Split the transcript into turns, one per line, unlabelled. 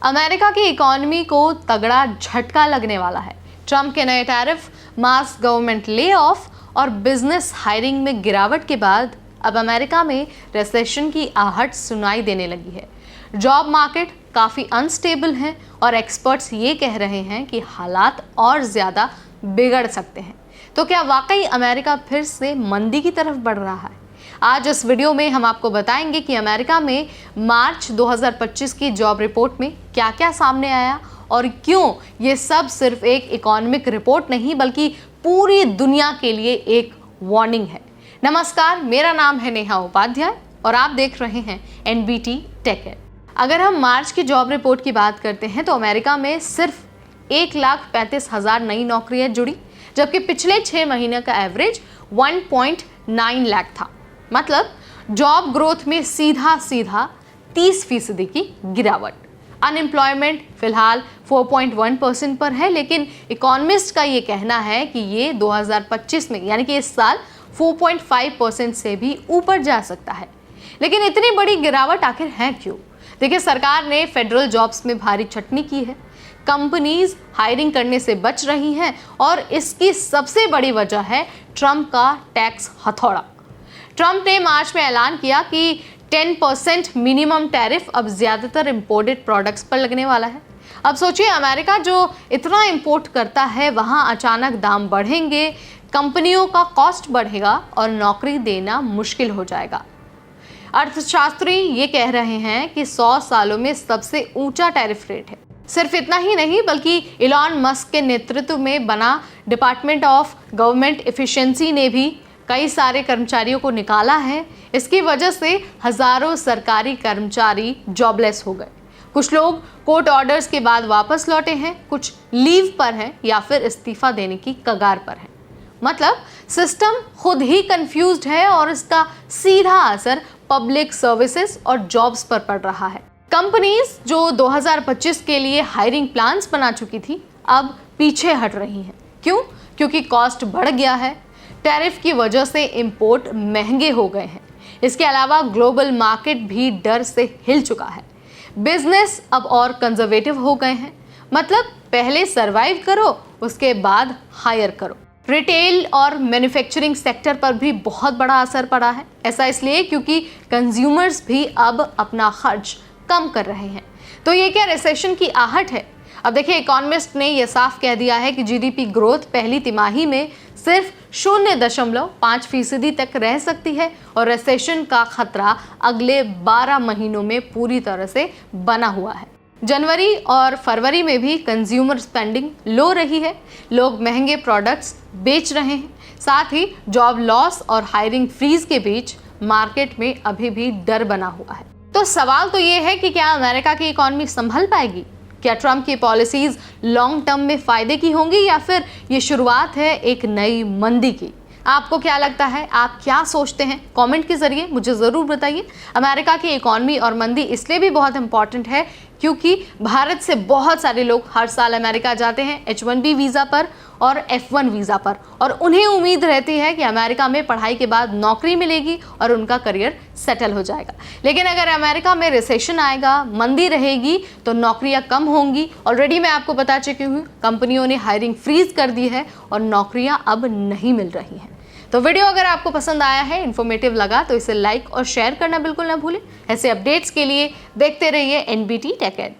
America की economy को तगड़ा झटका लगने वाला है। ट्रंप के नए टैरिफ, मास गवर्नमेंट ले ऑफ और बिजनेस हायरिंग में गिरावट के बाद अब अमेरिका में रिसेशन की आहट सुनाई देने लगी है। जॉब मार्केट काफ़ी अनस्टेबल है और एक्सपर्ट्स ये कह रहे हैं कि हालात और ज़्यादा बिगड़ सकते हैं। तो क्या वाकई अमेरिका फिर से मंदी की तरफ बढ़ रहा है? आज इस वीडियो में हम आपको बताएंगे कि अमेरिका में मार्च 2025 की जॉब रिपोर्ट में क्या क्या सामने आया और क्यों ये सब सिर्फ एक इकोनॉमिक रिपोर्ट नहीं बल्कि पूरी दुनिया के लिए एक वार्निंग है। नमस्कार, मेरा नाम है नेहा उपाध्याय और आप देख रहे हैं NBT टेक एड। अगर हम मार्च की जॉब रिपोर्ट की बात करते हैं तो अमेरिका में सिर्फ 1,35,000 नई नौकरियां जुड़ी, जबकि पिछले 6 महीने का एवरेज 1.9 लाख था। मतलब जॉब ग्रोथ में सीधा 30% की गिरावट। अनएम्प्लॉयमेंट फिलहाल 4.1% पर है, लेकिन इकोनॉमिस्ट का ये कहना है कि ये 2025 में यानी कि इस साल 4.5% से भी ऊपर जा सकता है। लेकिन इतनी बड़ी गिरावट आखिर है क्यों? देखिए, सरकार ने फेडरल जॉब्स में भारी छटनी की है, कंपनीज हायरिंग करने से बच रही हैं और इसकी सबसे बड़ी वजह है ट्रंप का टैक्स हथौड़ा। ट्रंप ने मार्च में ऐलान किया कि 10% मिनिमम टैरिफ अब ज़्यादातर इंपोर्टेड प्रोडक्ट्स पर लगने वाला है। अब सोचिए, अमेरिका जो इतना इंपोर्ट करता है वहाँ अचानक दाम बढ़ेंगे, कंपनियों का कॉस्ट बढ़ेगा और नौकरी देना मुश्किल हो जाएगा। अर्थशास्त्री ये कह रहे हैं कि 100 सालों में सबसे ऊंचा टैरिफ रेट है। सिर्फ इतना ही नहीं बल्कि इलॉन मस्क के नेतृत्व में बना डिपार्टमेंट ऑफ गवर्नमेंट एफिशिएंसी ने भी कई सारे कर्मचारियों को निकाला है। इसकी वजह से हजारों सरकारी कर्मचारी जॉबलेस हो गए। कुछ लोग कोर्ट ऑर्डर्स के बाद वापस लौटे हैं, कुछ लीव पर हैं या फिर इस्तीफा देने की कगार पर हैं। मतलब सिस्टम खुद ही कंफ्यूज्ड है और इसका सीधा असर पब्लिक सर्विसेज और जॉब्स पर पड़ रहा है। कंपनीज जो 2025 के लिए हायरिंग प्लान्स बना चुकी थी अब पीछे हट रही हैं। क्यों? क्योंकि कॉस्ट बढ़ गया है, टैरिफ की वजह से इंपोर्ट महंगे हो गए हैं। इसके अलावा ग्लोबल मार्केट भी डर से हिल चुका है। बिजनेस अब और कंजर्वेटिव हो गए हैं। मतलब पहले सरवाइव करो, उसके बाद हायर करो। रिटेल और मैन्युफैक्चरिंग सेक्टर पर भी बहुत बड़ा असर पड़ा है। ऐसा इसलिए क्योंकि कंज्यूमर्स भी अब अपना खर्च कम कर रहे हैं। तो ये क्या रिसेशन की आहट है? अब देखिए, इकोनॉमिस्ट ने यह साफ कह दिया है कि जीडीपी ग्रोथ पहली तिमाही में सिर्फ 0.5% तक रह सकती है और रिसेशन का खतरा अगले 12 महीनों में पूरी तरह से बना हुआ है। जनवरी और फरवरी में भी कंज्यूमर स्पेंडिंग लो रही है, लोग महंगे प्रोडक्ट्स बेच रहे हैं। साथ ही जॉब लॉस और हायरिंग फ्रीज के बीच मार्केट में अभी भी डर बना हुआ है। तो सवाल तो ये है कि क्या अमेरिका की इकोनॉमी संभल पाएगी? क्या ट्रंप की पॉलिसीज लॉन्ग टर्म में फायदे की होंगी या फिर ये शुरुआत है एक नई मंदी की? आपको क्या लगता है? आप क्या सोचते हैं? कमेंट के जरिए मुझे ज़रूर बताइए। अमेरिका की इकोनॉमी और मंदी इसलिए भी बहुत इंपॉर्टेंट है क्योंकि भारत से बहुत सारे लोग हर साल अमेरिका जाते हैं H-1B वीज़ा पर और F-1 वीज़ा पर, और उन्हें उम्मीद रहती है कि अमेरिका में पढ़ाई के बाद नौकरी मिलेगी और उनका करियर सेटल हो जाएगा। लेकिन अगर अमेरिका में रिसेशन आएगा, मंदी रहेगी, तो नौकरियां कम होंगी। ऑलरेडी मैं आपको बता चुकी हूँ, कंपनियों ने हायरिंग फ्रीज कर दी है और नौकरियां अब नहीं मिल रही हैं। तो वीडियो अगर आपको पसंद आया है, इन्फॉर्मेटिव लगा, तो इसे लाइक और शेयर करना बिल्कुल ना भूलें। ऐसे अपडेट्स के लिए देखते रहिए NBT टेक एड।